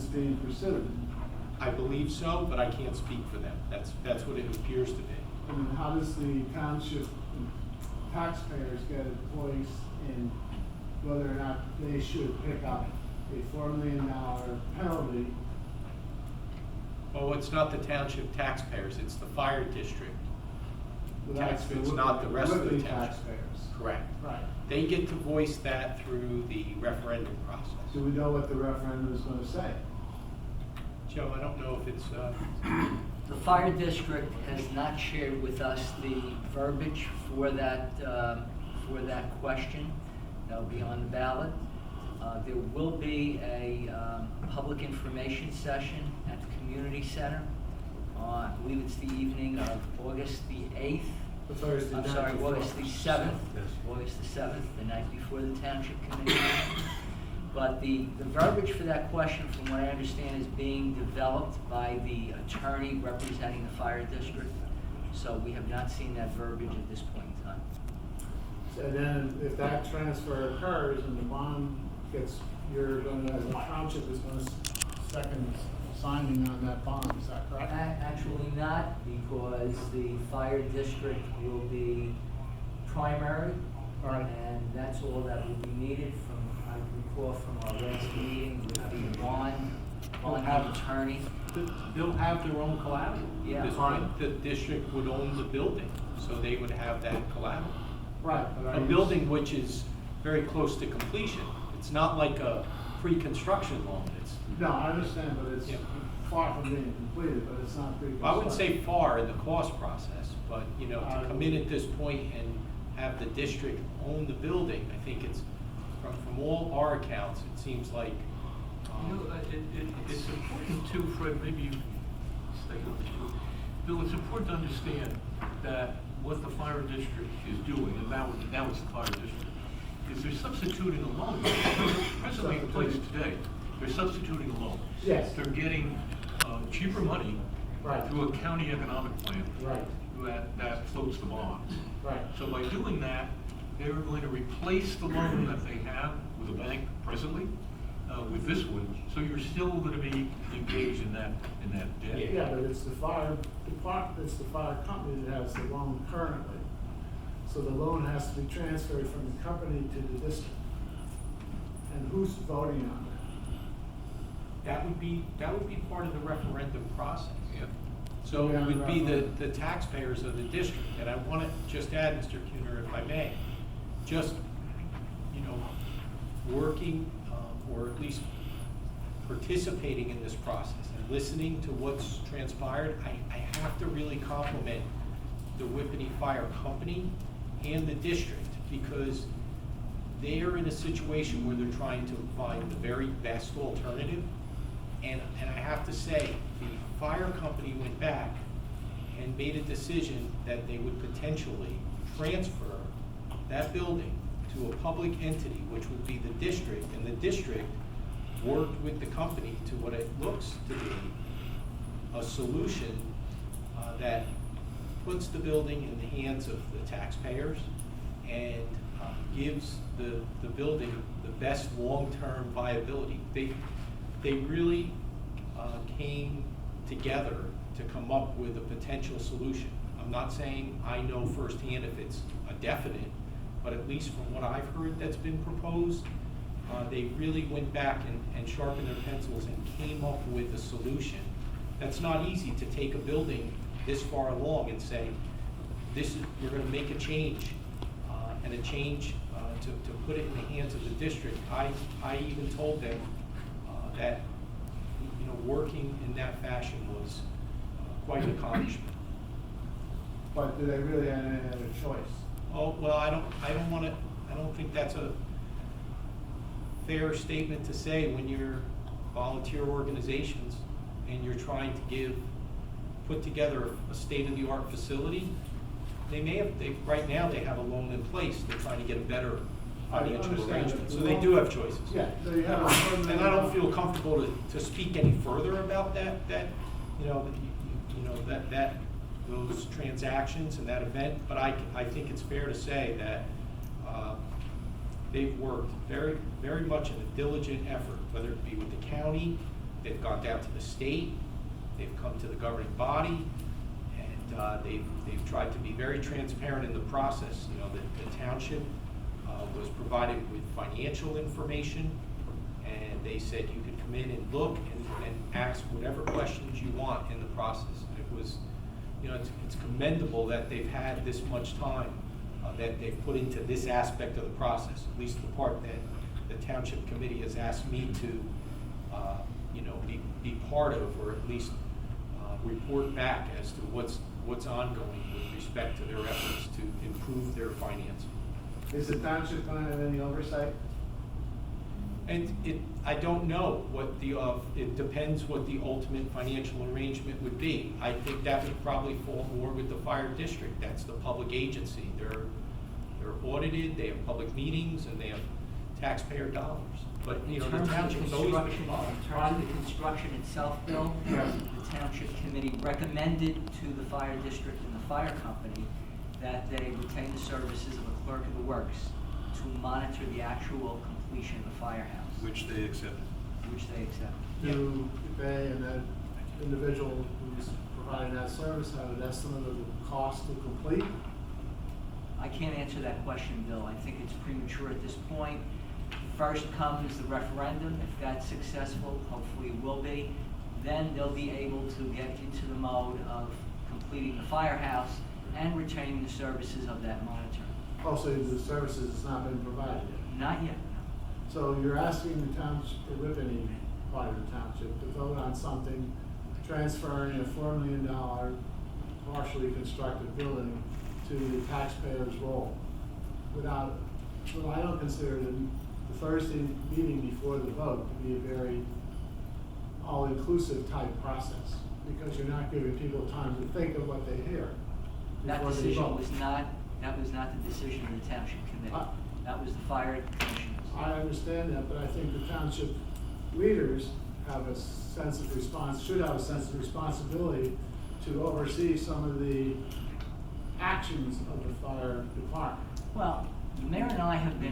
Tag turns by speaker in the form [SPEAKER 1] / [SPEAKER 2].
[SPEAKER 1] that's being pursued.
[SPEAKER 2] I believe so, but I can't speak for them. That's what it appears to be.
[SPEAKER 1] I mean, how does the township taxpayers get a voice in whether or not they should pick up a $4 million penalty?
[SPEAKER 2] Well, it's not the township taxpayers, it's the fire district.
[SPEAKER 1] Well, that's
[SPEAKER 2] Taxpayers, not the rest of the
[SPEAKER 1] Whippany
[SPEAKER 2] township.
[SPEAKER 1] taxpayers.
[SPEAKER 2] Correct.
[SPEAKER 1] Right.
[SPEAKER 2] They get to voice that through the referendum process.
[SPEAKER 1] Do we know what the referendum is going to say?
[SPEAKER 2] Joe, I don't know if it's,
[SPEAKER 3] The fire district has not shared with us the verbiage for that question. That'll be on the ballot. There will be a public information session at the community center. I believe it's the evening of August the 8th.
[SPEAKER 1] The Thursday
[SPEAKER 3] I'm
[SPEAKER 1] night
[SPEAKER 3] sorry,
[SPEAKER 1] before.
[SPEAKER 3] August the 7th. August the 7th, the night before the township committee meeting. But the verbiage for that question, from what I understand, is being developed by the attorney representing the fire district. So we have not seen that verbiage at this point in time.
[SPEAKER 1] So then, if that transfer occurs and the bond gets, you're going to, as a township is going to second signing on that bond, is that correct?
[SPEAKER 3] Actually not, because the fire district will be primary.
[SPEAKER 1] Right.
[SPEAKER 3] And that's all that will be needed from, I recall from our last meeting with the bond attorney.
[SPEAKER 2] they'll have their own collateral.
[SPEAKER 3] Yeah.
[SPEAKER 2] At this point, the district would own the building, so they would have that collateral.
[SPEAKER 1] Right. but
[SPEAKER 2] A
[SPEAKER 1] are you-
[SPEAKER 2] building which is very close to completion. It's not like a pre-construction loan. It's,
[SPEAKER 1] No, I understand, but it's
[SPEAKER 2] Yeah.
[SPEAKER 1] far from being completed, but it's not pre-construction.
[SPEAKER 2] I wouldn't say far in the cost process, but, you know, to come in at this point and have the district own the building, I think it's, from all our accounts, it seems like,
[SPEAKER 4] You know, it's important too, Fred, maybe you stay on this too. Bill, it's important to understand that what the fire district is doing, and now it's the fire district, is they're substituting a loan. Presently in place today, they're substituting a loan.
[SPEAKER 1] Yes.
[SPEAKER 4] They're getting cheaper money
[SPEAKER 1] Right.
[SPEAKER 4] through a county economic plan
[SPEAKER 1] Right,
[SPEAKER 4] that floats the bonds.
[SPEAKER 1] right.
[SPEAKER 4] So by doing that, they're going to replace the loan that they have with a bank presently, with this one, so you're still gonna be engaged in that debt.
[SPEAKER 1] Yeah, but it's the fire department, it's the fire company that has the loan currently. So the loan has to be transferred from the company to the district. And who's voting on
[SPEAKER 2] that would be part of the referendum process.
[SPEAKER 4] Yeah.
[SPEAKER 2] So
[SPEAKER 1] Yeah,
[SPEAKER 2] it would be
[SPEAKER 1] referendum.
[SPEAKER 2] the taxpayers of the district, and I want to just add, Mr. Kuhner, if I may, just, you know, working, or at least participating in this process and listening to what's transpired, I have to really compliment the Whippany Fire Company and the district, because they are in a situation where they're trying to find the very best alternative. And I have to say, the fire company went back and made a decision that they would potentially transfer that building to a public entity, which would be the district, and the district worked with the company to what it looks to be a solution that puts the building in the hands of the taxpayers and gives the building the best long-term viability. They really came together to come up with a potential solution. I'm not saying I know firsthand if it's a definite, but at least from what I've heard that's been proposed, they really went back and sharpened their pencils and came up with a solution. That's not easy to take a building this far along and say, we're gonna make a change, and a change to put it in the hands of the district. I even told them that, you know, working in that fashion was quite an accomplishment.
[SPEAKER 1] But do they really have any other choice?
[SPEAKER 2] Oh, well, I don't think that's a fair statement to say when you're volunteer organizations and you're trying to put together a state-of-the-art facility. Right now they have a loan in place, they're trying to get a better financial
[SPEAKER 1] understand
[SPEAKER 2] arrangement,
[SPEAKER 1] that.
[SPEAKER 2] so they do have choices.
[SPEAKER 1] Yeah, so you have a
[SPEAKER 2] And I don't feel comfortable to speak any further about those transactions and that event, but I think it's fair to say that they've worked very, very much in a diligent effort, whether it be with the county, they've gone down to the state, they've come to the governing body, and they've tried to be very transparent in the process. You know, the township was provided with financial information, and they said you could come in and look and ask whatever questions you want in the process. And it was, you know, it's commendable that they've had this much time that they've put into this aspect of the process, at least the part that the township committee has asked me to, you know, be part of, or at least report back as to what's ongoing with respect to their efforts to improve their finances.
[SPEAKER 1] Is the township going to have any oversight?
[SPEAKER 2] And I don't know what it depends what the ultimate financial arrangement would be. I think that would probably fall more with the fire district. That's the public agency. They're audited, they have public meetings, and they have taxpayer dollars. But, you know, the township's always been involved.
[SPEAKER 3] In terms of the construction itself, Bill, the township committee recommended to the fire district and the fire company that they retain the services of a clerk of the works to monitor the actual completion of the firehouse.
[SPEAKER 5] Which they accepted.
[SPEAKER 3] Which they accept.
[SPEAKER 1] Do they and that individual who's providing that service have an estimate of the cost to complete?
[SPEAKER 3] I can't answer that question, Bill. I think it's premature at this point. First comes the referendum. If that's successful, hopefully it will be, then they'll be able to get into the mode of completing the firehouse and retaining the services of that monitoring.
[SPEAKER 1] Also, the services has not been provided yet.
[SPEAKER 3] Not yet.
[SPEAKER 1] So you're asking the township, the Whippany part of the township, to vote on something, transferring a $4 million partially constructed building to the taxpayer's role without, well, I don't consider the Thursday meeting before the vote to be a very all-inclusive type process, because you're not giving people time to think of what they hear.
[SPEAKER 3] That
[SPEAKER 1] before they
[SPEAKER 3] decision
[SPEAKER 1] vote.
[SPEAKER 3] was not the decision of the township committee. That was the fire commissioners.
[SPEAKER 1] I understand that, but I think the township leaders have a sense of should have a sense of responsibility to oversee some of the actions of the fire department.
[SPEAKER 3] Well, the mayor and I have been